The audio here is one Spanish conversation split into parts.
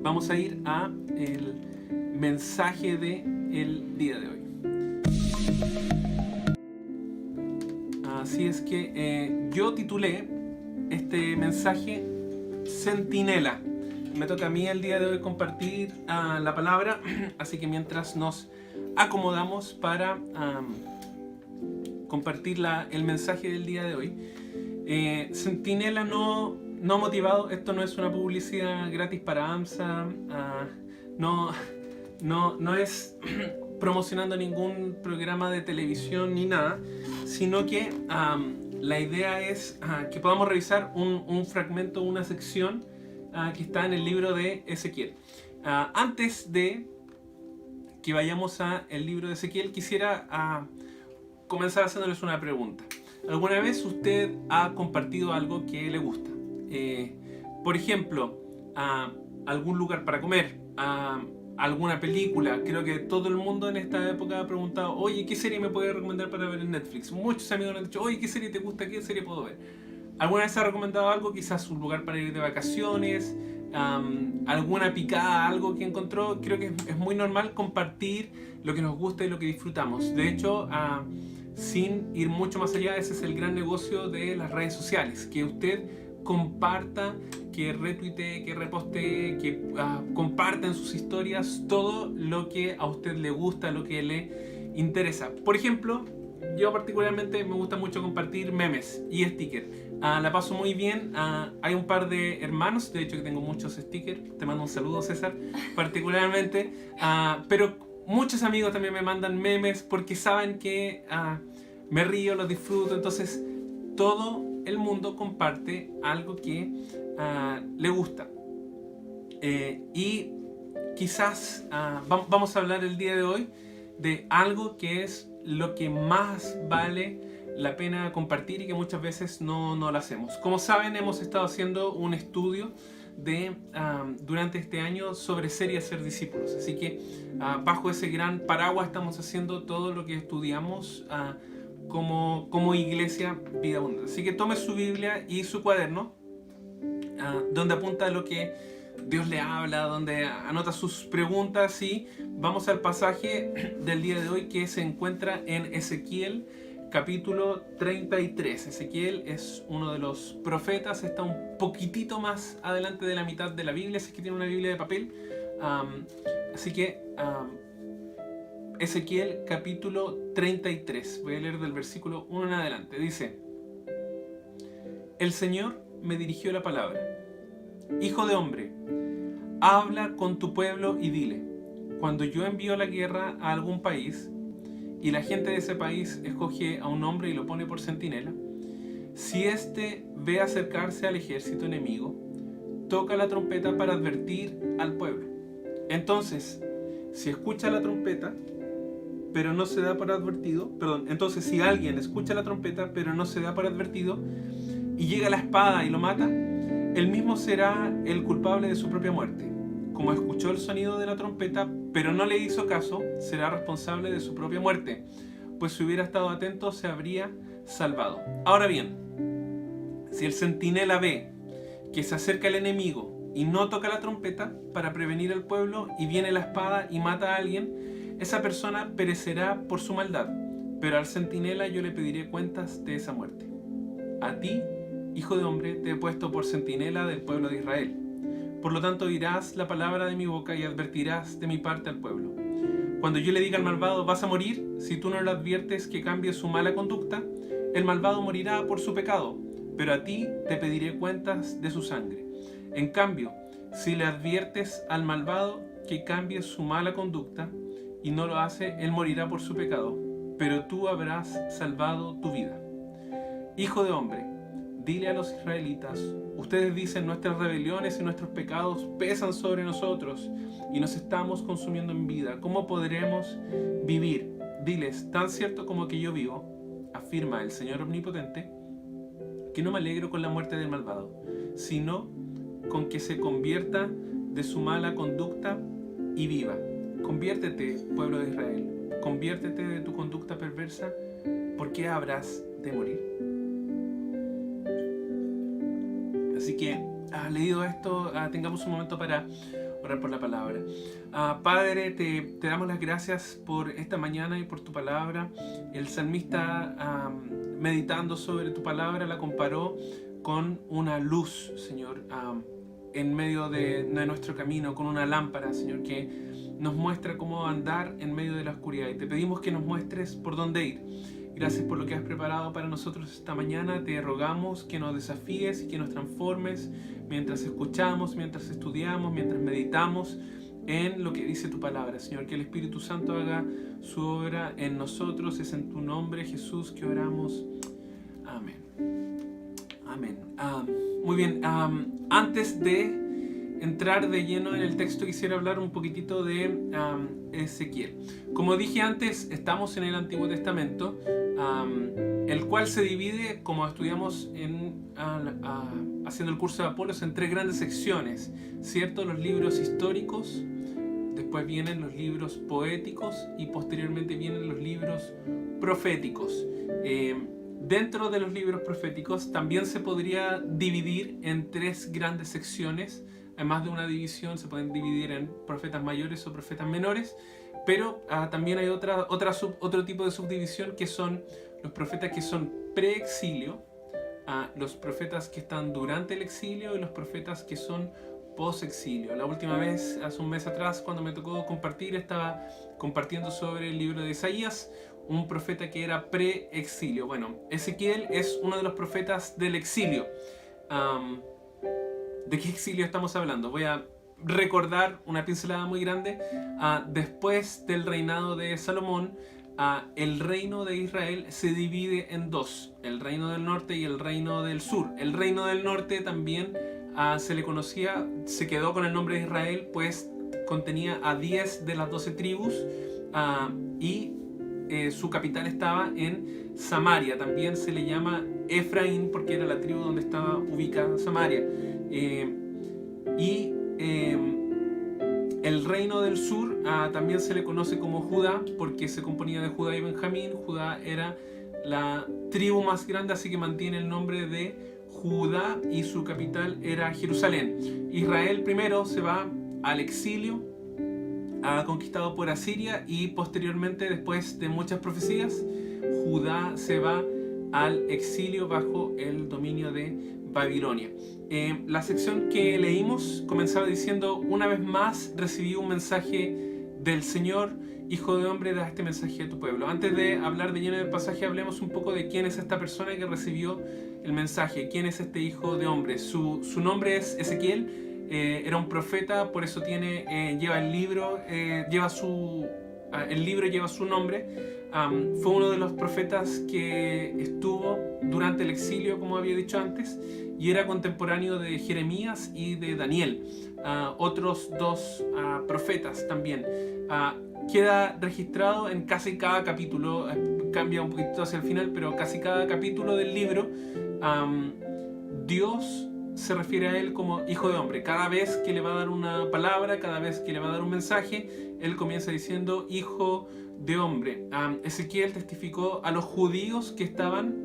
vamos a ir a el mensaje del día de hoy. Así es que yo titulé este mensaje Centinela. Me toca a mí el día de hoy compartir la palabra, así que mientras nos acomodamos para compartir el mensaje del día de hoy. Centinela no motivado, esto no es una publicidad gratis para AMSA, no es promocionando ningún programa de televisión ni nada, sino que la idea es que podamos revisar un fragmento, una sección que está en el libro de Ezequiel. Antes de que vayamos al libro de Ezequiel, quisiera comenzar haciéndoles una pregunta. ¿Alguna vez usted ha compartido algo que le gusta? Por ejemplo, algún lugar para comer, alguna película. Creo que todo el mundo en esta época ha preguntado: oye, ¿qué serie me puedes recomendar para ver en Netflix? Muchos amigos me han dicho: oye, ¿qué serie te gusta? ¿Qué serie puedo ver? ¿Alguna vez ha recomendado algo? Quizás un lugar para ir de vacaciones, alguna picada, algo que encontró. Creo que es muy normal compartir lo que nos gusta y lo que disfrutamos. De hecho, sin ir mucho más allá, ese es el gran negocio de las redes sociales, que usted comparta, que retuitee, que repostee, que comparta en sus historias todo lo que a usted le gusta, lo que le interesa. Por ejemplo, yo particularmente me gusta mucho compartir memes y stickers. La paso muy bien. Hay un par de hermanos, de hecho que tengo muchos stickers. Te mando un saludo, César, particularmente. Pero muchos amigos también me mandan memes porque saben que me río, los disfruto. Entonces todo el mundo comparte algo que le gusta. Y quizás vamos a hablar el día de hoy de algo que es lo que más vale la pena compartir y que muchas veces no lo hacemos. Como saben, hemos estado haciendo un estudio durante este año sobre ser y hacer discípulos. Así que bajo ese gran paraguas estamos haciendo todo lo que estudiamos como iglesia Vida Abundante. Así que tome su Biblia y su cuaderno, donde apunta lo que Dios le habla, donde anota sus preguntas, y vamos al pasaje del día de hoy que se encuentra en Ezequiel capítulo 33. Ezequiel es uno de los profetas, está un poquitito más adelante de la mitad de la Biblia, si es que tiene una Biblia de papel. Así que Ezequiel capítulo 33, voy a leer del versículo 1 en adelante. Dice: el Señor me dirigió la palabra: hijo de hombre, habla con tu pueblo y dile: cuando yo envío la guerra a algún país y la gente de ese país escoge a un hombre y lo pone por centinela, si éste ve acercarse al ejército enemigo, toca la trompeta para advertir al pueblo. Entonces, si escucha la trompeta, pero no se da por advertido, entonces si alguien escucha la trompeta, pero no se da por advertido, y llega la espada y lo mata, él mismo será el culpable de su propia muerte. Como escuchó el sonido de la trompeta, pero no le hizo caso, será responsable de su propia muerte, pues si hubiera estado atento se habría salvado. Ahora bien, si el centinela ve que se acerca el enemigo y no toca la trompeta para prevenir al pueblo, y viene la espada y mata a alguien, esa persona perecerá por su maldad, pero al centinela yo le pediré cuentas de esa muerte. A ti, hijo de hombre, te he puesto por centinela del pueblo de Israel. Por lo tanto, oirás la palabra de mi boca y advertirás de mi parte al pueblo. Cuando yo le diga al malvado: vas a morir, si tú no le adviertes que cambie su mala conducta, el malvado morirá por su pecado, pero a ti te pediré cuentas de su sangre. En cambio, si le adviertes al malvado que cambie su mala conducta y no lo hace, él morirá por su pecado, pero tú habrás salvado tu vida. Hijo de hombre, dile a los israelitas: ustedes dicen, nuestras rebeliones y nuestros pecados pesan sobre nosotros y nos estamos consumiendo en vida. ¿Cómo podremos vivir? Diles: tan cierto como que yo vivo, afirma el Señor Omnipotente, que no me alegro con la muerte del malvado, sino con que se convierta de su mala conducta y viva. Conviértete, pueblo de Israel, conviértete de tu conducta perversa, ¿por qué habrás de morir? Así que, leído esto, tengamos un momento para orar por la palabra. Padre, te damos las gracias por esta mañana y por tu palabra. El salmista, meditando sobre tu palabra, la comparó con una luz, Señor, en medio de nuestro camino, con una lámpara, Señor, que nos muestra cómo andar en medio de la oscuridad. Y te pedimos que nos muestres por dónde ir. Gracias por lo que has preparado para nosotros esta mañana. Te rogamos que nos desafíes y que nos transformes mientras escuchamos, mientras estudiamos, mientras meditamos en lo que dice tu palabra. Señor, que el Espíritu Santo haga su obra en nosotros. Es en tu nombre, Jesús, que oramos. Amén. Amén. Muy bien. Antes de entrar de lleno en el texto, quisiera hablar un poquitito de Ezequiel. Como dije antes, estamos en el Antiguo Testamento, el cual se divide, como estudiamos haciendo el curso de Apolos, en tres grandes secciones, ¿cierto? Los libros históricos, después vienen los libros poéticos y posteriormente vienen los libros proféticos. Dentro de los libros proféticos también se podría dividir en tres grandes secciones. Hay más de una división, se pueden dividir en profetas mayores o profetas menores, pero también hay otro tipo de subdivisión, que son los profetas que son pre-exilio, los profetas que están durante el exilio y los profetas que son post-exilio. La última vez, hace un mes atrás, cuando me tocó compartir, estaba compartiendo sobre el libro de Isaías, un profeta que era pre-exilio. Bueno, Ezequiel es uno de los profetas del exilio. ¿De qué exilio estamos hablando? Voy a recordar una pincelada muy grande. Después del reinado de Salomón, el reino de Israel se divide en dos: el reino del norte y el reino del sur. El reino del norte también se le conocía, se quedó con el nombre de Israel, pues contenía a 10 de las 12 tribus y su capital estaba en Samaria. También se le llama Efraín porque era la tribu donde estaba ubicada Samaria. El reino del sur también se le conoce como Judá porque se componía de Judá y Benjamín. Judá era la tribu más grande, así que mantiene el nombre de Judá y su capital era Jerusalén. Israel primero se va al exilio, conquistado por Asiria, y posteriormente, después de muchas profecías, Judá se va al exilio bajo el dominio de Babilonia. La sección que leímos comenzaba diciendo: una vez más recibí un mensaje del Señor, hijo de hombre, da este mensaje a tu pueblo. Antes de hablar de lleno del pasaje, hablemos un poco de quién es esta persona que recibió el mensaje, quién es este hijo de hombre. Su nombre es Ezequiel. Era un profeta, por eso lleva el libro, lleva su nombre. Fue uno de los profetas que estuvo durante el exilio, como había dicho antes, y era contemporáneo de Jeremías y de Daniel, otros dos profetas también. Queda registrado en casi cada capítulo, cambia un poquito hacia el final, pero casi cada capítulo del libro, Dios se refiere a él como hijo de hombre. Cada vez que le va a dar una palabra, cada vez que le va a dar un mensaje, él comienza diciendo hijo de hombre. Ezequiel testificó a los judíos que estaban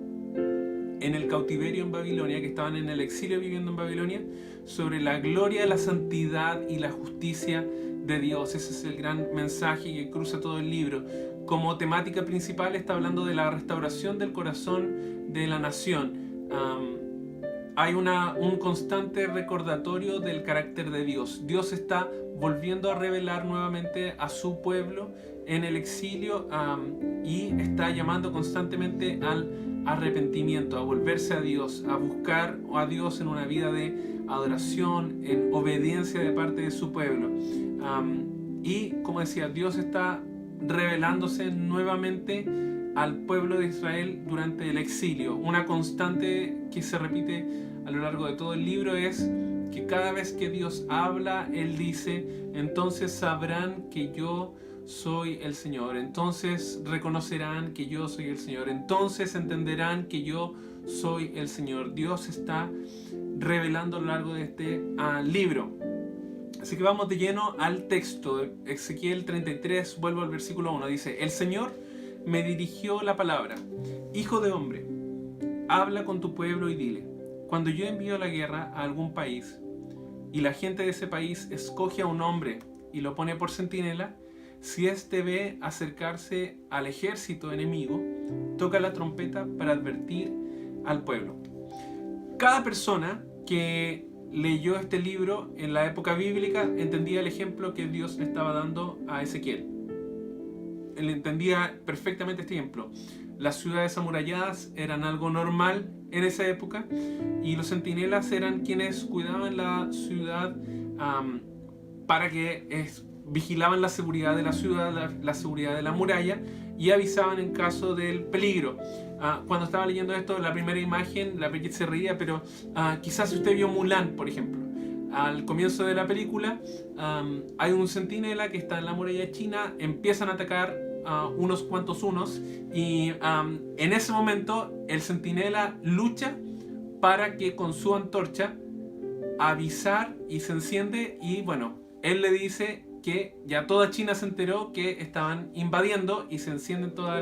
en el cautiverio en Babilonia, que estaban en el exilio viviendo en Babilonia, sobre la gloria, la santidad y la justicia de Dios. Ese es el gran mensaje que cruza todo el libro. Como temática principal está hablando de la restauración del corazón de la nación. Hay un constante recordatorio del carácter de Dios. Dios está volviendo a revelar nuevamente a su pueblo en el exilio y está llamando constantemente al arrepentimiento, a volverse a Dios, a buscar a Dios en una vida de adoración, en obediencia de parte de su pueblo. Y como decía, Dios está revelándose nuevamente al pueblo de Israel durante el exilio. Una constante que se repite a lo largo de todo el libro es que cada vez que Dios habla, Él dice: entonces sabrán que yo soy el Señor, entonces reconocerán que yo soy el Señor, entonces entenderán que yo soy el Señor. Dios está revelando a lo largo de este libro. Así que vamos de lleno al texto. Ezequiel 33, vuelvo al versículo 1, dice: el Señor me dirigió la palabra: hijo de hombre, habla con tu pueblo y dile, cuando yo envío la guerra a algún país, y la gente de ese país escoge a un hombre y lo pone por centinela, si éste ve acercarse al ejército enemigo, toca la trompeta para advertir al pueblo. Cada persona que leyó este libro en la época bíblica entendía el ejemplo que Dios le estaba dando a Ezequiel. Él entendía perfectamente este ejemplo. Las ciudades amuralladas eran algo normal en esa época y los centinelas eran quienes cuidaban la ciudad para que vigilaban la seguridad de la ciudad, la seguridad de la muralla y avisaban en caso del peligro. Cuando estaba leyendo esto, la primera imagen, la Brigitte se reía, pero quizás si usted vio Mulan, por ejemplo. Al comienzo de la película hay un centinela que está en la muralla china, empiezan a atacar unos cuantos unos y en ese momento el centinela lucha para que con su antorcha avisar y se enciende y bueno, él le dice que ya toda China se enteró que estaban invadiendo y se enciende toda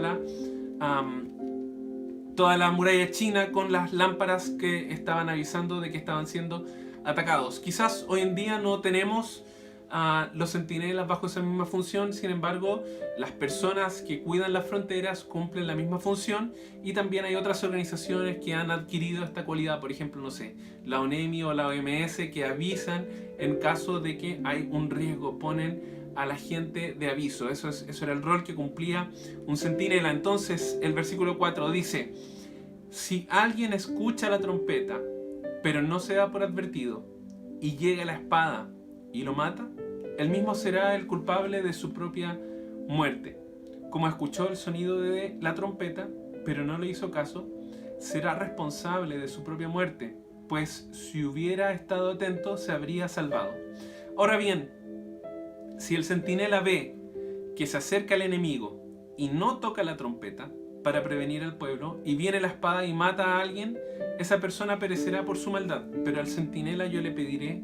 la muralla china con las lámparas que estaban avisando de que estaban siendo atacados. Quizás hoy en día no tenemos los centinelas bajo esa misma función, sin embargo, las personas que cuidan las fronteras cumplen la misma función y también hay otras organizaciones que han adquirido esta cualidad, por ejemplo, no sé, la ONEMI o la OMS, que avisan en caso de que hay un riesgo, ponen a la gente de aviso. Eso era el rol que cumplía un centinela. Entonces, el versículo 4 dice: si alguien escucha la trompeta, pero no se da por advertido, y llega la espada y lo mata, él mismo será el culpable de su propia muerte. Como escuchó el sonido de la trompeta, pero no le hizo caso, será responsable de su propia muerte, pues si hubiera estado atento se habría salvado. Ahora bien, si el centinela ve que se acerca el enemigo y no toca la trompeta para prevenir al pueblo, y viene la espada y mata a alguien, esa persona perecerá por su maldad, pero al centinela yo le pediré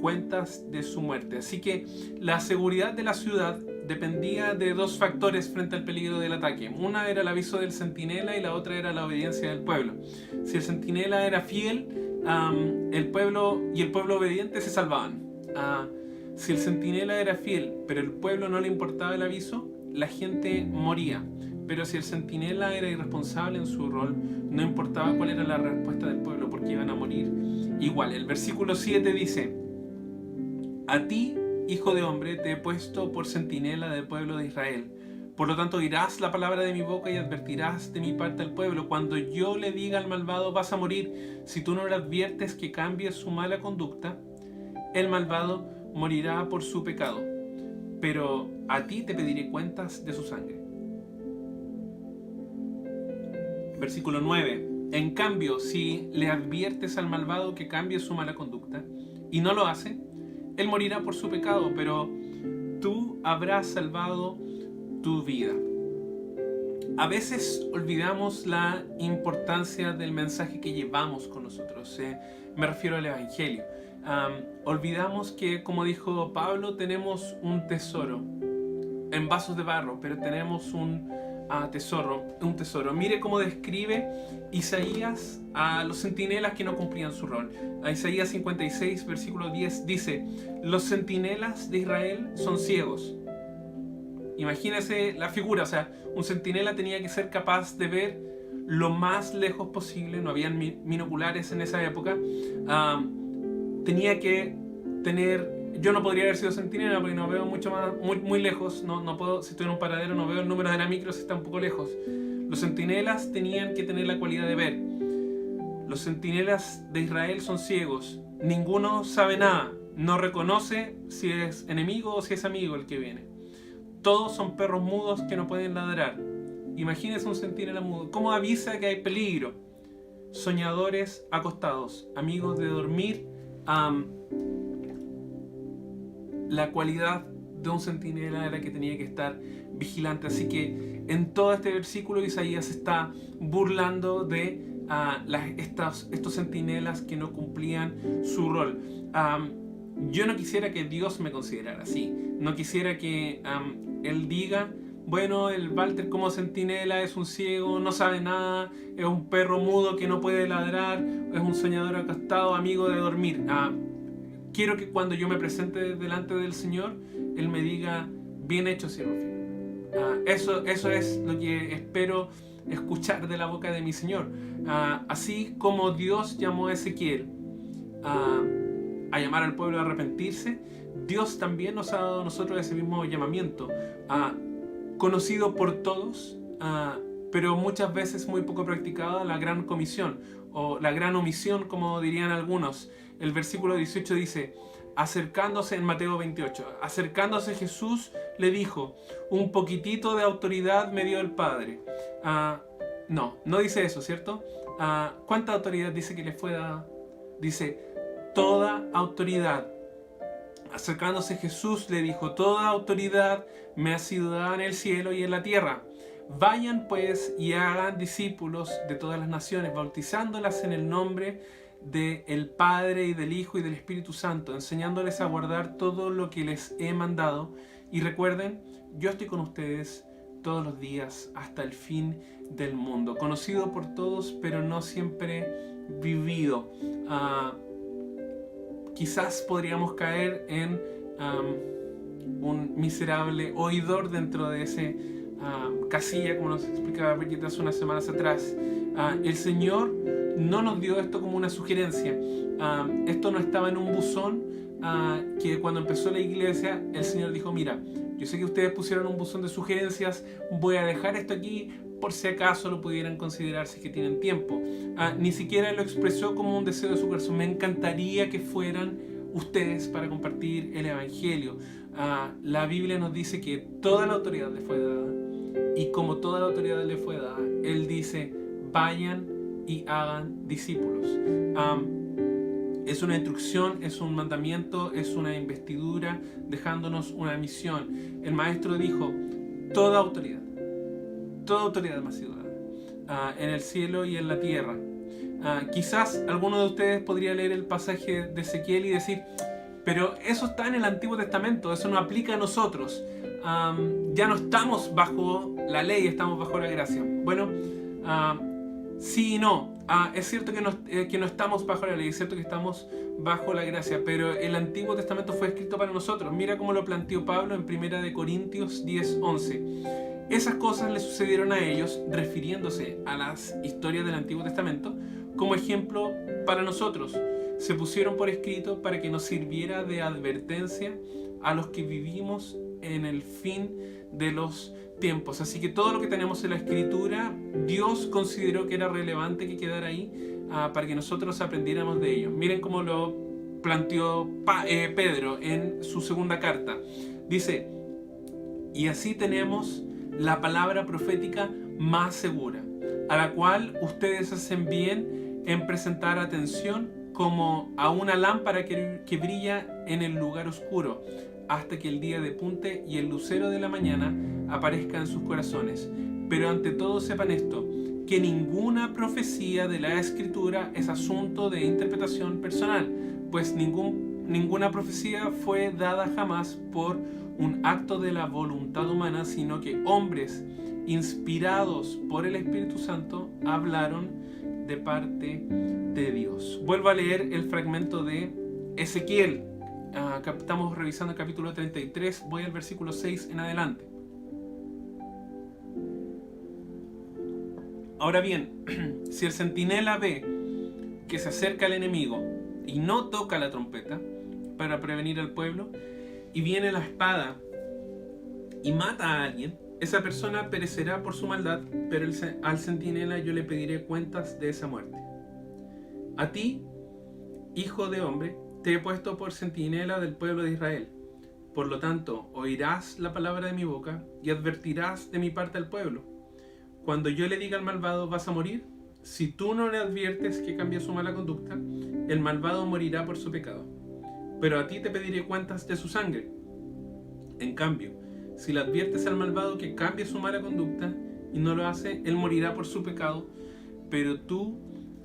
cuentas de su muerte. Así que la seguridad de la ciudad dependía de dos factores frente al peligro del ataque. Una era el aviso del centinela y la otra era la obediencia del pueblo. Si el centinela era fiel, el pueblo obediente se salvaban. Si el centinela era fiel, pero el pueblo no le importaba el aviso, la gente moría. Pero si el centinela era irresponsable en su rol, no importaba cuál era la respuesta del pueblo, porque iban a morir igual. El versículo 7 dice: a ti, hijo de hombre, te he puesto por centinela del pueblo de Israel. Por lo tanto, oirás la palabra de mi boca y advertirás de mi parte al pueblo. Cuando yo le diga al malvado, vas a morir, si tú no le adviertes que cambie su mala conducta, el malvado morirá por su pecado. Pero a ti te pediré cuentas de su sangre. Versículo 9. En cambio, si le adviertes al malvado que cambie su mala conducta y no lo hace, él morirá por su pecado, pero tú habrás salvado tu vida. A veces olvidamos la importancia del mensaje que llevamos con nosotros. Me refiero al Evangelio. Olvidamos que, como dijo Pablo, tenemos un tesoro en vasos de barro, pero tenemos un tesoro. Mire cómo describe Isaías a los centinelas que no cumplían su rol. A Isaías 56, versículo 10 dice: los centinelas de Israel son ciegos. Imagínese la figura, o sea, un centinela tenía que ser capaz de ver lo más lejos posible, no habían binoculares en esa época, tenía que tener... Yo no podría haber sido centinela porque no veo mucho más, muy lejos, no puedo, si estoy en un paradero no veo el número de la micro si está un poco lejos. Los centinelas tenían que tener la cualidad de ver. Los centinelas de Israel son ciegos, ninguno sabe nada, no reconoce si es enemigo o si es amigo el que viene. Todos son perros mudos que no pueden ladrar. Imagínense un centinela mudo, ¿cómo avisa que hay peligro? Soñadores acostados, amigos de dormir. La cualidad de un centinela era que tenía que estar vigilante. Así que en todo este versículo Isaías está burlando de estos centinelas que no cumplían su rol. Yo no quisiera que Dios me considerara así. No quisiera que Él diga: bueno, el Walter como centinela es un ciego, no sabe nada, es un perro mudo que no puede ladrar, es un soñador acostado, amigo de dormir. quiero que cuando yo me presente delante del Señor, Él me diga, bien hecho, siervo fiel. Eso es lo que espero escuchar de la boca de mi Señor. Así como Dios llamó a Ezequiel a llamar al pueblo a arrepentirse, Dios también nos ha dado a nosotros ese mismo llamamiento, conocido por todos, pero muchas veces muy poco practicada, la gran comisión o la gran omisión, como dirían algunos. El versículo 18 dice, acercándose en Mateo 28, acercándose Jesús le dijo, un poquitito de autoridad me dio el Padre. No dice eso, ¿cierto? ¿Cuánta autoridad dice que le fue dada? Dice, toda autoridad. Acercándose Jesús le dijo, toda autoridad me ha sido dada en el cielo y en la tierra. Vayan pues y hagan discípulos de todas las naciones, bautizándolas en el nombre del Padre y del Hijo y del Espíritu Santo, enseñándoles a guardar todo lo que les he mandado. Y recuerden, yo estoy con ustedes todos los días hasta el fin del mundo. Conocido por todos, pero no siempre vivido. Quizás podríamos caer en un miserable oidor dentro de ese casilla, como nos explicaba Brigitte hace unas semanas atrás. El Señor no nos dio esto como una sugerencia. Esto no estaba en un buzón que cuando empezó la iglesia el Señor dijo, mira, yo sé que ustedes pusieron un buzón de sugerencias, voy a dejar esto aquí por si acaso lo pudieran considerar si es que tienen tiempo. Ni siquiera lo expresó como un deseo de su corazón. Me encantaría que fueran ustedes para compartir el Evangelio. La Biblia nos dice que toda la autoridad le fue dada, y como toda la autoridad le fue dada, Él dice, vayan y hagan discípulos. Es una instrucción, es un mandamiento, es una investidura, dejándonos una misión. El Maestro dijo, toda autoridad me ha sido dada, en el cielo y en la tierra. Quizás alguno de ustedes podría leer el pasaje de Ezequiel y decir, pero eso está en el Antiguo Testamento, eso no aplica a nosotros. Ya no estamos bajo la ley, estamos bajo la gracia. Bueno, sí y no. Es cierto que no estamos bajo la ley, es cierto que estamos bajo la gracia, pero el Antiguo Testamento fue escrito para nosotros. Mira cómo lo planteó Pablo en 1 Corintios 10:11. Esas cosas le sucedieron a ellos, refiriéndose a las historias del Antiguo Testamento, como ejemplo para nosotros. Se pusieron por escrito para que nos sirviera de advertencia a los que vivimos en el fin de los tiempos. Así que todo lo que tenemos en la Escritura, Dios consideró que era relevante que quedara ahí para que nosotros aprendiéramos de ello. Miren cómo lo planteó Pedro en su segunda carta. Dice, y así tenemos la palabra profética más segura, a la cual ustedes hacen bien en presentar atención como a una lámpara que brilla en el lugar oscuro, hasta que el día depunte y el lucero de la mañana aparezca en sus corazones. Pero ante todo sepan esto, que ninguna profecía de la Escritura es asunto de interpretación personal, pues ninguna profecía fue dada jamás por un acto de la voluntad humana, sino que hombres inspirados por el Espíritu Santo hablaron de parte de Dios. Vuelvo a leer el fragmento de Ezequiel. Estamos revisando el capítulo 33, voy al versículo 6 en adelante. Ahora bien, si el centinela ve que se acerca el enemigo y no toca la trompeta para prevenir al pueblo, y viene la espada y mata a alguien, esa persona perecerá por su maldad, pero al centinela yo le pediré cuentas de esa muerte. A ti, hijo de hombre, te he puesto por centinela del pueblo de Israel. Por lo tanto, oirás la palabra de mi boca y advertirás de mi parte al pueblo. Cuando yo le diga al malvado, vas a morir, si tú no le adviertes que cambie su mala conducta, el malvado morirá por su pecado. Pero a ti te pediré cuentas de su sangre. En cambio, si le adviertes al malvado que cambie su mala conducta y no lo hace, él morirá por su pecado, pero tú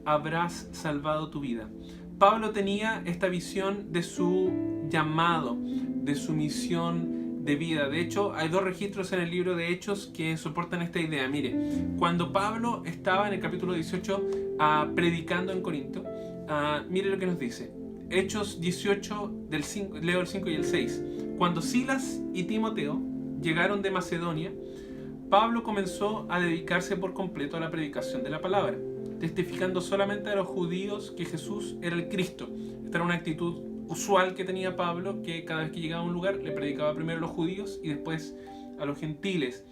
habrás salvado tu vida. Pablo tenía esta visión de su llamado, de su misión de vida. De hecho, hay 2 registros en el libro de Hechos que soportan esta idea. Mire, cuando Pablo estaba en el capítulo 18 predicando en Corinto, mire lo que nos dice. Hechos 18, leo el 5 y el 6. Cuando Silas y Timoteo llegaron de Macedonia, Pablo comenzó a dedicarse por completo a la predicación de la palabra, testificando solamente a los judíos que Jesús era el Cristo. Esta era una actitud usual que tenía Pablo, que cada vez que llegaba a un lugar le predicaba primero a los judíos y después a los gentiles.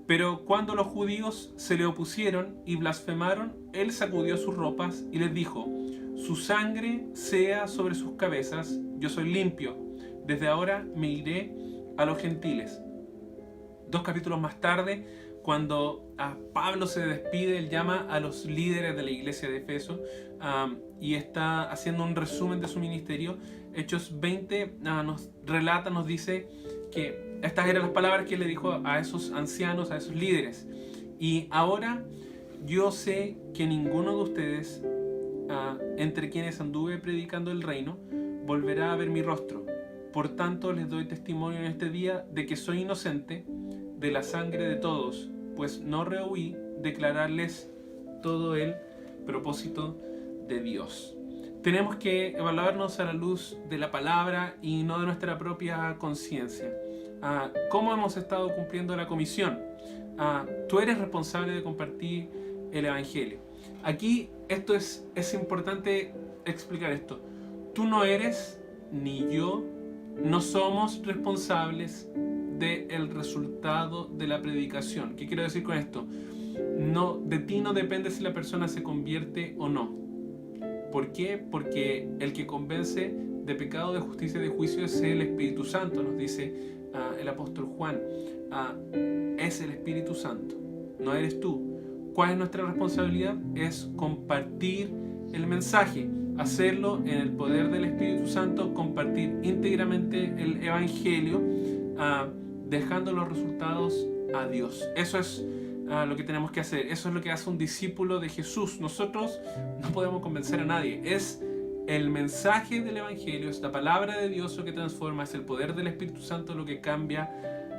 Pero cuando los judíos se le opusieron y blasfemaron, él sacudió sus ropas y les dijo: su sangre sea sobre sus cabezas, yo soy limpio, desde ahora me iré a los gentiles. 2 capítulos más tarde, cuando Pablo se despide, él llama a los líderes de la iglesia de Efeso y está haciendo un resumen de su ministerio. Hechos 20 nos dice que estas eran las palabras que él le dijo a esos ancianos, a esos líderes. Y ahora yo sé que ninguno de ustedes, entre quienes anduve predicando el reino, volverá a ver mi rostro. Por tanto, les doy testimonio en este día de que soy inocente de la sangre de todos, pues no rehuí declararles todo el propósito de Dios. Tenemos que evaluarnos a la luz de la palabra y no de nuestra propia conciencia. ¿Cómo hemos estado cumpliendo la comisión? Tú eres responsable de compartir el Evangelio. Aquí es importante explicar esto. Tú no eres, ni yo, no somos responsables del resultado de la predicación. ¿Qué quiero decir con esto? No, de ti no depende si la persona se convierte o no. ¿Por qué? Porque el que convence de pecado, de justicia y de juicio es el Espíritu Santo, nos dice el apóstol Juan. Es el Espíritu Santo, no eres tú. ¿Cuál es nuestra responsabilidad? Es compartir el mensaje, hacerlo en el poder del Espíritu Santo, compartir íntegramente el Evangelio, dejando los resultados a Dios. Eso es lo que tenemos que hacer. Eso es lo que hace un discípulo de Jesús. Nosotros no podemos convencer a nadie. Es el mensaje del Evangelio, es la palabra de Dios lo que transforma, es el poder del Espíritu Santo lo que cambia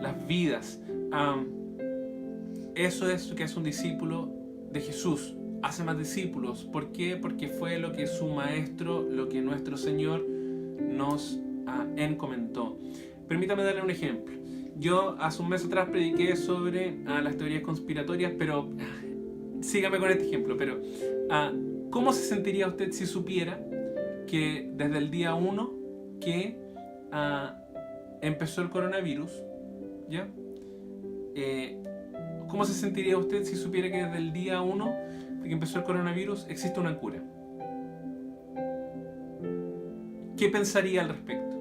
las vidas. Eso es lo que hace un discípulo de Jesús. Hace más discípulos. ¿Por qué? Porque fue lo que su maestro, lo que nuestro Señor nos encomendó. Permítame darle un ejemplo. Yo hace un mes atrás prediqué sobre las teorías conspiratorias, pero sígame con este ejemplo. Pero ¿cómo se sentiría usted si supiera que desde el día 1 que empezó el coronavirus, ¿ya? ¿Cómo se sentiría usted si supiera que desde el día 1 de que empezó el coronavirus existe una cura? ¿Qué pensaría al respecto?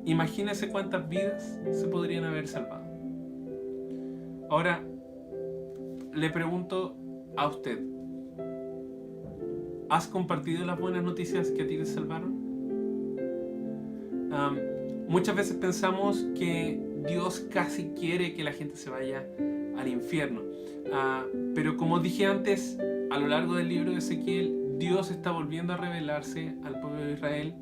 Imagínese cuántas vidas se podrían haber salvado. Ahora, le pregunto a usted, ¿has compartido las buenas noticias que a ti te salvaron? Muchas veces pensamos que Dios casi quiere que la gente se vaya al infierno. Pero como dije antes, a lo largo del libro de Ezequiel, Dios está volviendo a revelarse al pueblo de Israel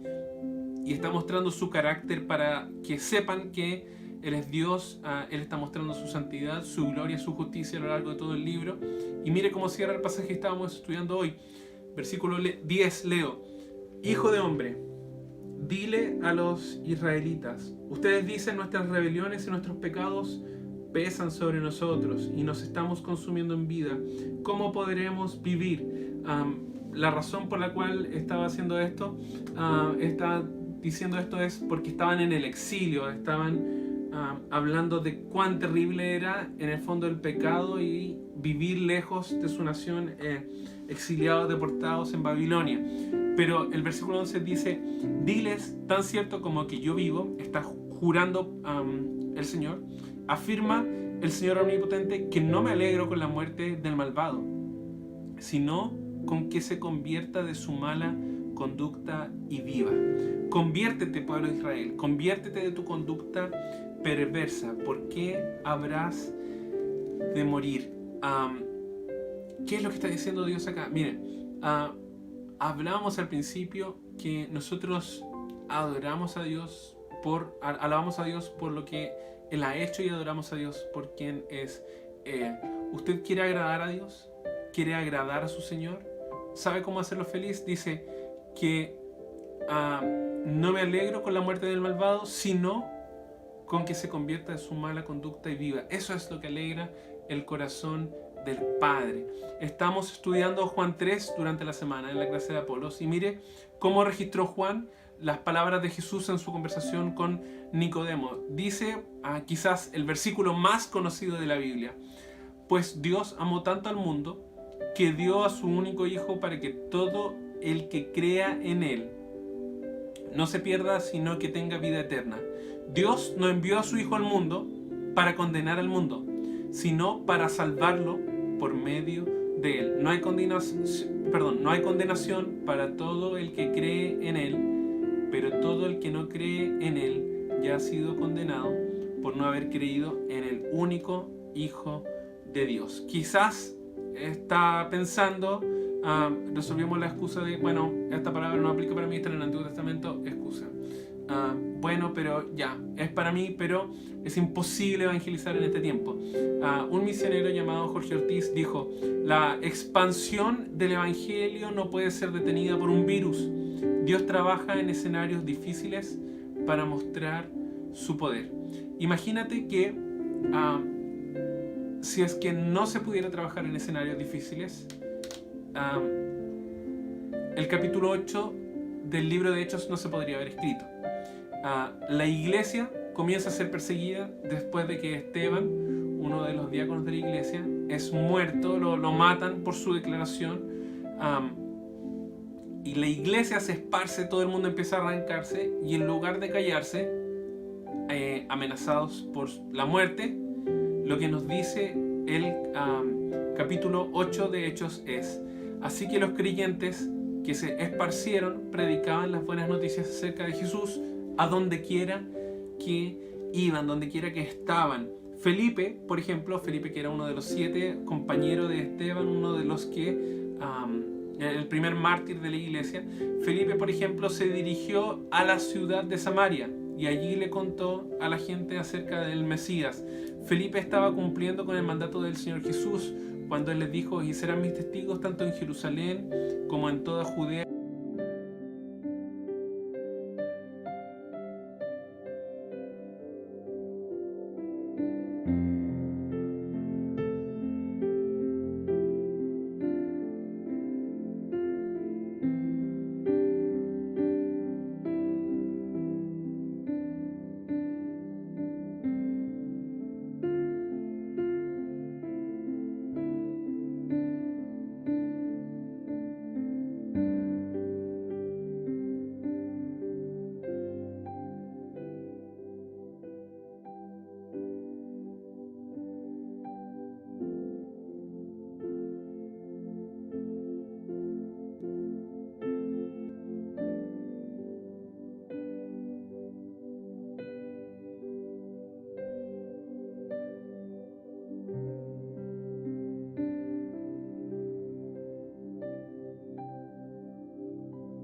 y está mostrando su carácter para que sepan que Él es Dios. Él está mostrando su santidad, su gloria, su justicia a lo largo de todo el libro. Y mire cómo cierra el pasaje que estábamos estudiando hoy. Versículo 10, leo: Hijo de hombre, dile a los israelitas, ustedes dicen nuestras rebeliones y nuestros pecados pesan sobre nosotros y nos estamos consumiendo en vida. ¿Cómo podremos vivir? La razón por la cual estaba haciendo esto, está diciendo esto es porque estaban en el exilio, estaban hablando de cuán terrible era en el fondo el pecado y vivir lejos de su nación, exiliados, deportados en Babilonia. Pero el versículo 11 dice: diles, tan cierto como que yo vivo, está jurando el Señor, afirma el Señor omnipotente, que no me alegro con la muerte del malvado, sino con que se convierta de su mala conducta y viva. Conviértete, pueblo de Israel, conviértete de tu conducta perversa. ¿Por qué habrás de morir? ¿Qué es lo que está diciendo Dios acá? Miren, hablábamos al principio que nosotros alabamos a Dios por lo que Él ha hecho y adoramos a Dios por quien es Él. ¿Usted quiere agradar a Dios? ¿Quiere agradar a su Señor? ¿sabe cómo hacerlo feliz? Dice que no me alegro con la muerte del malvado, sino con que se convierta en su mala conducta y viva. Eso es lo que alegra el corazón del Padre. Estamos estudiando Juan 3 durante la semana en la clase de Apolos, y mire cómo registró Juan las palabras de Jesús en su conversación con Nicodemo. Dice quizás el versículo más conocido de la Biblia: pues Dios amó tanto al mundo que dio a su único Hijo para que todo el que crea en Él no se pierda, sino que tenga vida eterna. Dios no envió a su Hijo al mundo para condenar al mundo, sino para salvarlo por medio de Él. No hay condenación para todo el que cree en Él, pero todo el que no cree en Él ya ha sido condenado por no haber creído en el único Hijo de Dios. Quizás está pensando, resolvimos la excusa de, bueno, esta palabra no aplica para mí, está en el Antiguo Testamento, excusa. Bueno, pero ya, es para mí, pero es imposible evangelizar en este tiempo. Un misionero llamado Jorge Ortiz dijo: la expansión del evangelio no puede ser detenida por un virus. Dios trabaja en escenarios difíciles para mostrar su poder. Imagínate que si es que no se pudiera trabajar en escenarios difíciles, el capítulo 8 del libro de Hechos no se podría haber escrito. La iglesia comienza a ser perseguida después de que Esteban, uno de los diáconos de la iglesia, es muerto, lo matan por su declaración, y la iglesia se esparce, todo el mundo empieza a arrancarse, y en lugar de callarse, amenazados por la muerte, lo que nos dice el capítulo 8 de Hechos es: así que los creyentes que se esparcieron predicaban las buenas noticias acerca de Jesús a donde quiera que iban, donde quiera que estaban. Felipe, por ejemplo, Felipe, que era uno de los 7 compañeros de Esteban, uno de los que el primer mártir de la iglesia, Felipe, por ejemplo, se dirigió a la ciudad de Samaria y allí le contó a la gente acerca del Mesías. Felipe estaba cumpliendo con el mandato del Señor Jesús cuando Él les dijo: y serán mis testigos tanto en Jerusalén como en toda Judea.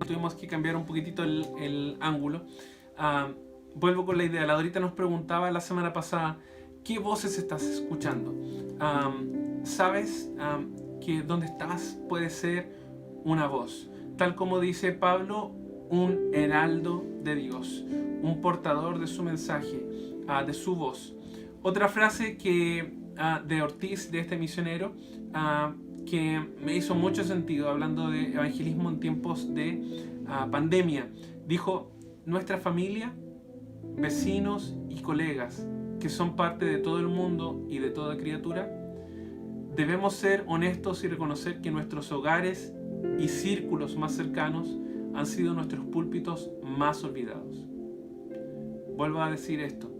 Tuvimos que cambiar un poquitito el ángulo. Vuelvo con la idea. La Dorita nos preguntaba la semana pasada: ¿qué voces estás escuchando? ¿Sabes que donde estás puede ser una voz? Tal como dice Pablo, un heraldo de Dios, un portador de su mensaje, de su voz. Otra frase que de Ortiz, de este misionero, que me hizo mucho sentido hablando de evangelismo en tiempos de pandemia. Dijo: nuestra familia, vecinos y colegas, que son parte de todo el mundo y de toda criatura, debemos ser honestos y reconocer que nuestros hogares y círculos más cercanos han sido nuestros púlpitos más olvidados. Vuelvo a decir esto: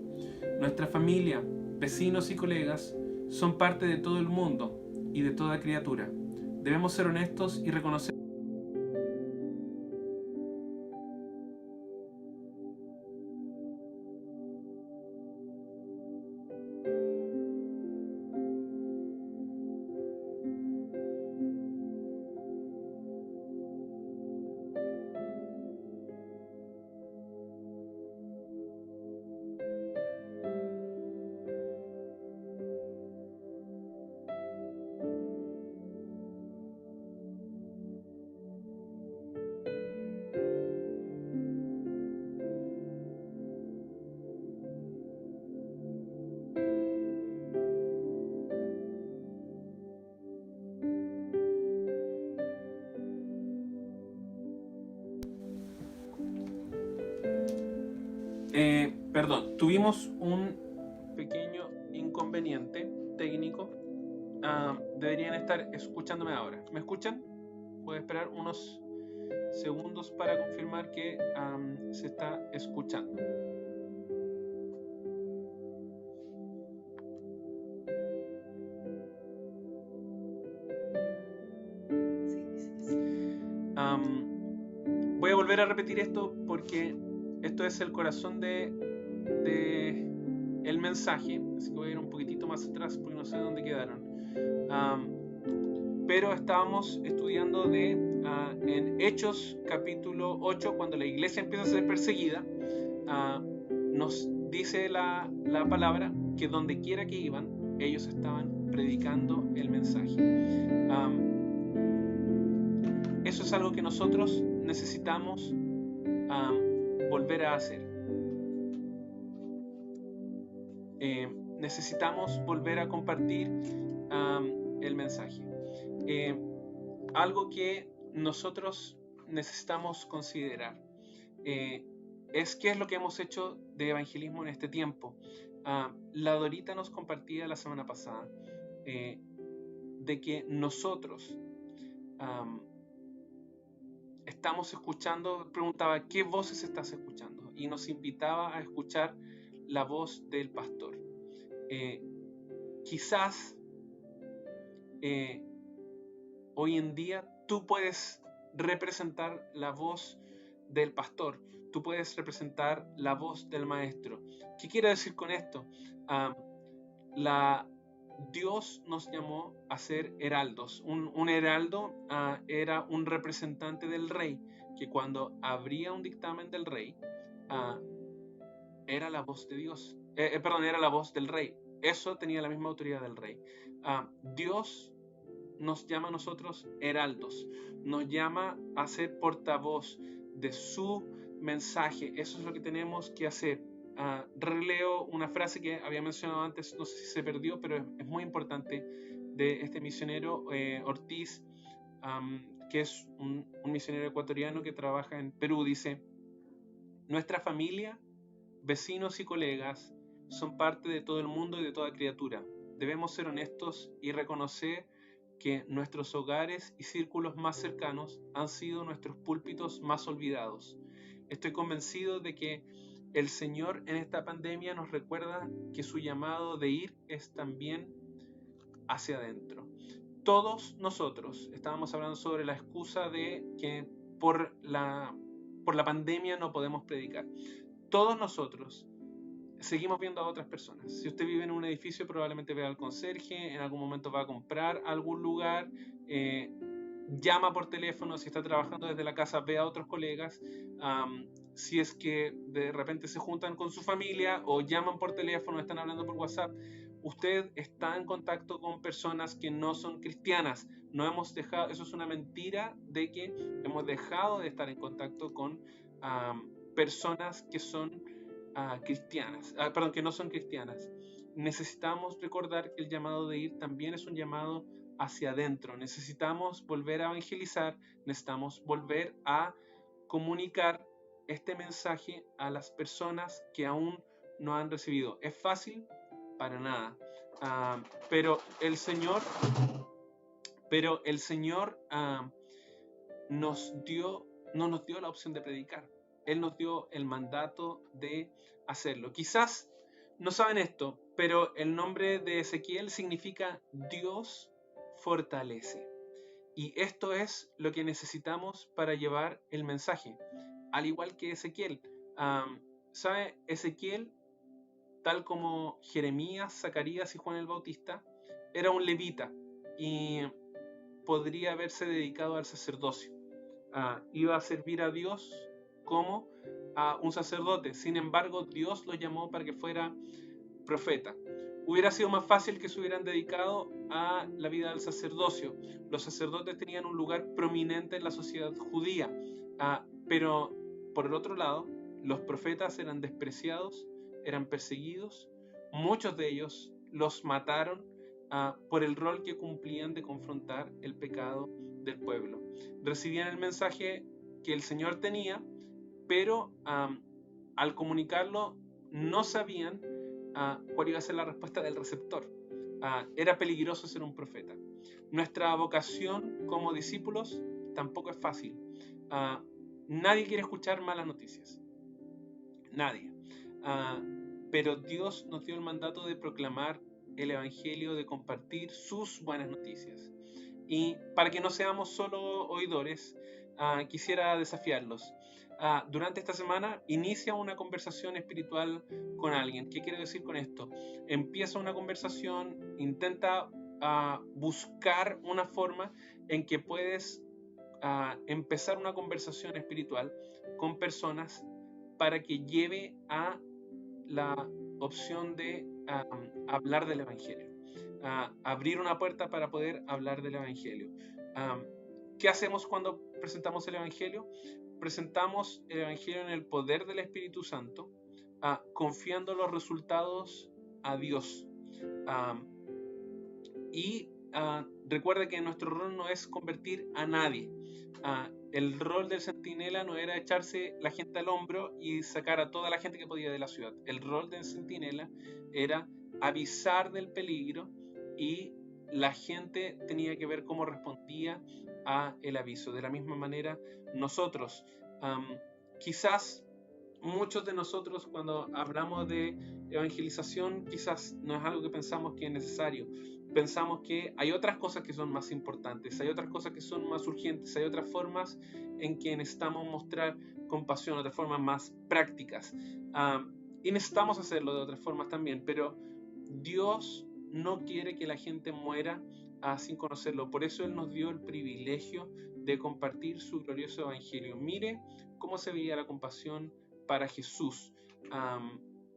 nuestra familia, vecinos y colegas son parte de todo el mundo y de toda criatura. Debemos ser honestos y reconocer Perdón, tuvimos un pequeño inconveniente técnico. Deberían estar escuchándome ahora. ¿Me escuchan? Puedo esperar unos segundos para confirmar que se está escuchando. Voy a volver a repetir esto porque esto es el corazón de el mensaje, así que voy a ir un poquitito más atrás porque no sé dónde quedaron. Pero estábamos estudiando en Hechos capítulo 8, cuando la iglesia empieza a ser perseguida, nos dice la palabra que donde quiera que iban, ellos estaban predicando el mensaje. Eso es algo que nosotros necesitamos volver a hacer. Necesitamos volver a compartir el mensaje. Algo que nosotros necesitamos considerar es qué es lo que hemos hecho de evangelismo en este tiempo. La Dorita nos compartía la semana pasada de que nosotros estamos escuchando, preguntaba qué voces estás escuchando y nos invitaba a escuchar la voz del pastor. Quizás hoy en día tú puedes representar la voz del pastor, tú puedes representar la voz del maestro. ¿Qué quiere decir con esto? Dios nos llamó a ser heraldos. Un heraldo era un representante del rey, que cuando habría un dictamen del rey, era la voz de Dios. Era la voz del rey. Eso tenía la misma autoridad del rey. Dios nos llama a nosotros heraldos, nos llama a ser portavoz de su mensaje. Eso es lo que tenemos que hacer. Releo una frase que había mencionado antes, no sé si se perdió, pero es muy importante, de este misionero Ortiz, que es un misionero ecuatoriano que trabaja en Perú. Dice: nuestra familia, vecinos y colegas son parte de todo el mundo y de toda criatura. Debemos ser honestos y reconocer que nuestros hogares y círculos más cercanos han sido nuestros púlpitos más olvidados. Estoy convencido de que el Señor en esta pandemia nos recuerda que su llamado de ir es también hacia adentro. Todos nosotros estábamos hablando sobre la excusa de que por la pandemia no podemos predicar. Todos nosotros seguimos viendo a otras personas. Si usted vive en un edificio, probablemente vea al conserje, en algún momento va a comprar a algún lugar, llama por teléfono. Si está trabajando desde la casa, ve a otros colegas. Si es que de repente se juntan con su familia o llaman por teléfono, están hablando por WhatsApp, usted está en contacto con personas que no son cristianas. No hemos dejado, eso es una mentira de que hemos dejado de estar en contacto con personas que son cristianas, que no son cristianas. Necesitamos recordar que el llamado de ir también es un llamado hacia adentro. Necesitamos volver a evangelizar, necesitamos volver a comunicar este mensaje a las personas que aún no han recibido. ¿Es fácil? Para nada. Pero el Señor no nos dio la opción de predicar. Él nos dio el mandato de hacerlo. Quizás no saben esto, pero el nombre de Ezequiel significa Dios fortalece. Y esto es lo que necesitamos para llevar el mensaje. Al igual que Ezequiel. ¿Sabe? Ezequiel, tal como Jeremías, Zacarías y Juan el Bautista, era un levita y podría haberse dedicado al sacerdocio. Iba a servir a Dios como un sacerdote. Sin embargo, Dios lo llamó para que fuera profeta. Hubiera sido más fácil que se hubieran dedicado a la vida del sacerdocio. Los sacerdotes tenían un lugar prominente en la sociedad judía, pero por el otro lado, los profetas eran despreciados, eran perseguidos. Muchos de ellos los mataron por el rol que cumplían de confrontar el pecado del pueblo. Recibían el mensaje que el Señor tenía, pero al comunicarlo no sabían cuál iba a ser la respuesta del receptor. Era peligroso ser un profeta. Nuestra vocación como discípulos tampoco es fácil. Nadie quiere escuchar malas noticias. Nadie. Pero Dios nos dio el mandato de proclamar el Evangelio, de compartir sus buenas noticias. Y para que no seamos solo oidores, quisiera desafiarlos. Durante esta semana inicia una conversación espiritual con alguien. ¿Qué quiero decir con esto? Empieza una conversación, intenta buscar una forma en que puedes empezar una conversación espiritual con personas para que lleve a la opción de hablar del Evangelio. Abrir una puerta para poder hablar del Evangelio. ¿Qué hacemos cuando presentamos el Evangelio? Presentamos el Evangelio en el poder del Espíritu Santo, confiando los resultados a Dios. Recuerda que nuestro rol no es convertir a nadie. El rol del centinela no era echarse la gente al hombro y sacar a toda la gente que podía de la ciudad. El rol del centinela era avisar del peligro y la gente tenía que ver cómo respondía a el aviso. De la misma manera, nosotros, quizás muchos de nosotros cuando hablamos de evangelización, quizás no es algo que pensamos que es necesario. Pensamos que hay otras cosas que son más importantes, hay otras cosas que son más urgentes, hay otras formas en que necesitamos mostrar compasión, otras formas más prácticas. Y necesitamos hacerlo de otras formas también, pero Dios no quiere que la gente muera sin conocerlo. Por eso Él nos dio el privilegio de compartir su glorioso evangelio. Mire cómo se veía la compasión para Jesús.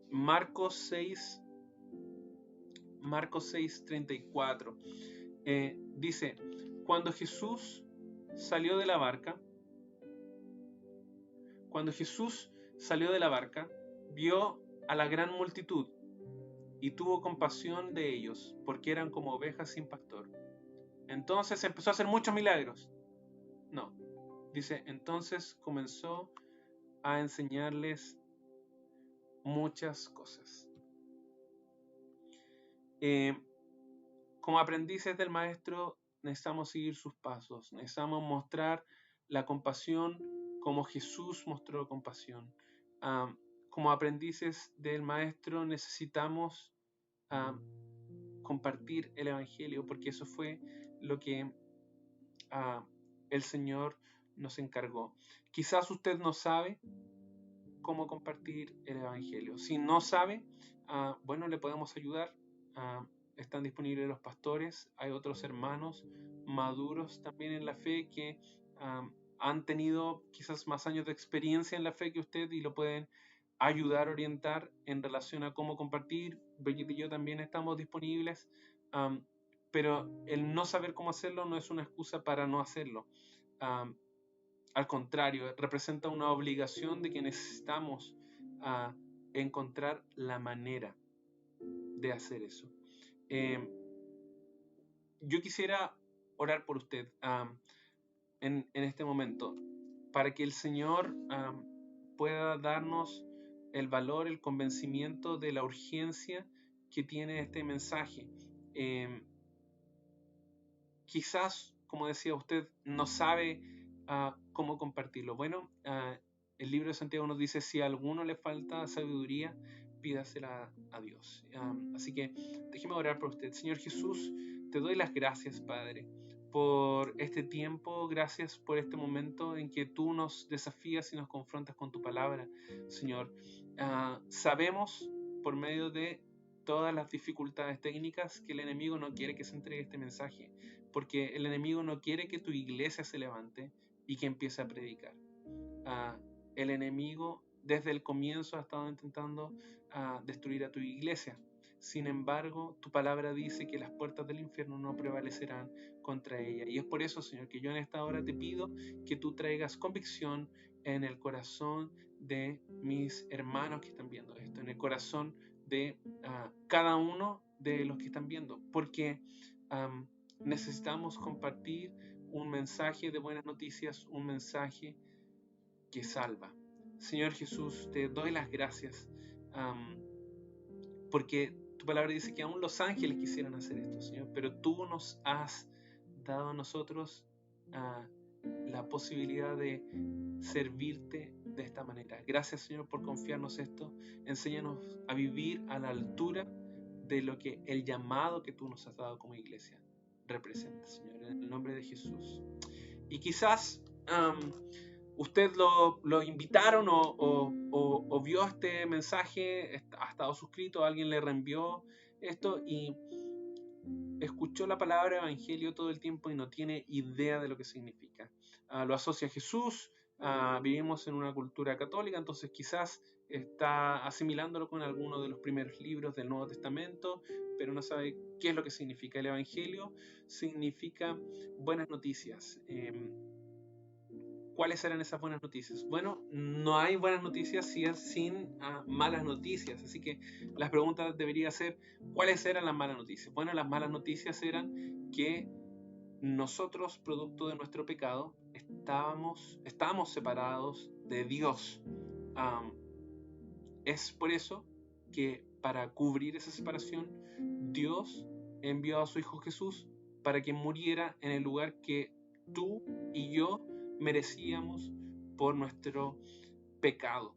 Marcos 6:34 dice: cuando Jesús salió de la barca, vio a la gran multitud y tuvo compasión de ellos, porque eran como ovejas sin pastor. Entonces empezó a hacer muchos milagros. No, dice, entonces comenzó a enseñarles muchas cosas. Como aprendices del maestro, necesitamos seguir sus pasos, necesitamos mostrar la compasión como Jesús mostró compasión. Como aprendices del maestro necesitamos compartir el evangelio, porque eso fue lo que el Señor nos encargó. Quizás usted no sabe cómo compartir el evangelio. Si no sabe, bueno, le podemos ayudar. Están disponibles los pastores, hay otros hermanos maduros también en la fe que han tenido quizás más años de experiencia en la fe que usted y lo pueden ayudar, orientar en relación a cómo compartir. Brigitte y yo también estamos disponibles, pero el no saber cómo hacerlo no es una excusa para no hacerlo. Al contrario, representa una obligación de que necesitamos encontrar la manera de hacer eso. Yo quisiera orar por usted en este momento, para que el Señor pueda darnos el valor, el convencimiento de la urgencia que tiene este mensaje. Quizás, como decía usted, no sabe cómo compartirlo. Bueno, el libro de Santiago nos dice, si a alguno le falta sabiduría, pídasela a Dios. Así que déjeme orar por usted. Señor Jesús, te doy las gracias, Padre, por este tiempo. Gracias por este momento en que tú nos desafías y nos confrontas con tu palabra, Señor. Sabemos por medio de todas las dificultades técnicas que el enemigo no quiere que se entregue este mensaje, porque el enemigo no quiere que tu iglesia se levante y que empiece a predicar. El enemigo desde el comienzo ha estado intentando destruir a tu iglesia. Sin embargo, tu palabra dice que las puertas del infierno no prevalecerán contra ella. Y es por eso, Señor, que yo en esta hora te pido que tú traigas convicción en el corazón de mis hermanos que están viendo esto, en el corazón de cada uno de los que están viendo, porque necesitamos compartir un mensaje de buenas noticias, un mensaje que salva. Señor Jesús, te doy las gracias, porque tu palabra dice que aún los ángeles quisieran hacer esto, Señor, pero tú nos has dado a nosotros la posibilidad de servirte de esta manera. Gracias, Señor, por confiarnos esto. Enséñanos a vivir a la altura de lo que el llamado que tú nos has dado como iglesia representa, Señor, en el nombre de Jesús. Y quizás usted lo invitaron o vio este mensaje, ha estado suscrito, alguien le reenvió esto y escuchó la palabra evangelio todo el tiempo y no tiene idea de lo que significa. Lo asocia a Jesús, vivimos en una cultura católica, entonces quizás está asimilándolo con alguno de los primeros libros del Nuevo Testamento, pero no sabe qué es lo que significa. El evangelio significa buenas noticias. ¿Cuáles eran esas buenas noticias? Bueno, no hay buenas noticias sin malas noticias. Así que las preguntas deberían ser, ¿cuáles eran las malas noticias? Bueno, las malas noticias eran que nosotros, producto de nuestro pecado, estábamos separados de Dios. Es por eso que para cubrir esa separación, Dios envió a su Hijo Jesús para que muriera en el lugar que tú y yo merecíamos por nuestro pecado.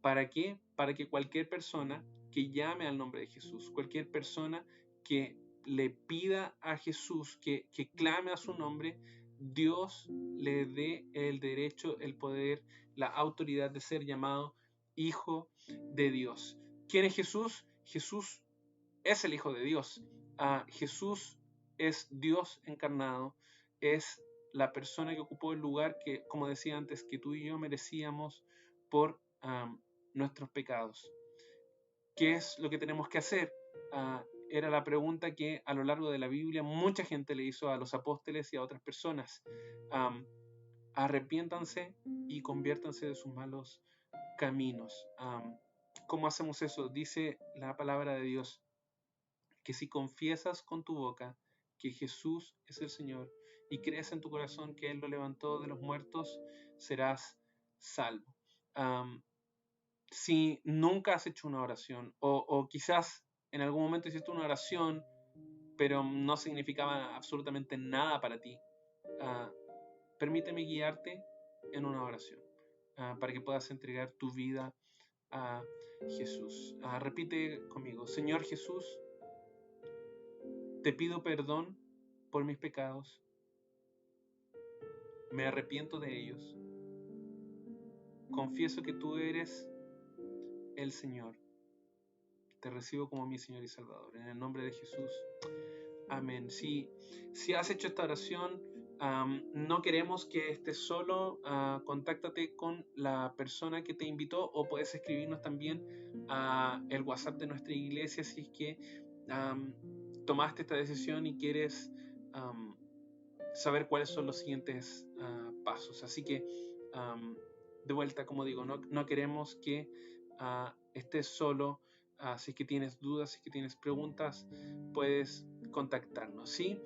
¿Para qué? Para que cualquier persona que llame al nombre de Jesús, cualquier persona que le pida a Jesús, que clame a su nombre, Dios le dé el derecho, el poder, la autoridad de ser llamado Hijo de Dios. ¿Quién es Jesús? Jesús es el Hijo de Dios. Jesús es Dios encarnado, es la persona que ocupó el lugar que, como decía antes, que tú y yo merecíamos por nuestros pecados. ¿Qué es lo que tenemos que hacer? Era la pregunta que a lo largo de la Biblia mucha gente le hizo a los apóstoles y a otras personas. Arrepiéntanse y conviértanse de sus malos caminos. ¿Cómo hacemos eso? Dice la palabra de Dios que si confiesas con tu boca que Jesús es el Señor y crees en tu corazón que Él lo levantó de los muertos, serás salvo. Si nunca has hecho una oración o quizás en algún momento hiciste una oración pero no significaba absolutamente nada para ti, permíteme guiarte en una oración para que puedas entregar tu vida a Jesús. Repite conmigo: Señor Jesús, te pido perdón por mis pecados, me arrepiento de ellos, confieso que tú eres el Señor, te recibo como mi Señor y Salvador, en el nombre de Jesús, amén. Si has hecho esta oración, no queremos que estés solo, contáctate con la persona que te invitó o puedes escribirnos también a el WhatsApp de nuestra iglesia si es que tomaste esta decisión y quieres saber cuáles son los siguientes pasos. Así que, de vuelta, como digo, no queremos que estés solo. Si es que tienes dudas, si es que tienes preguntas, puedes contactarnos, ¿sí?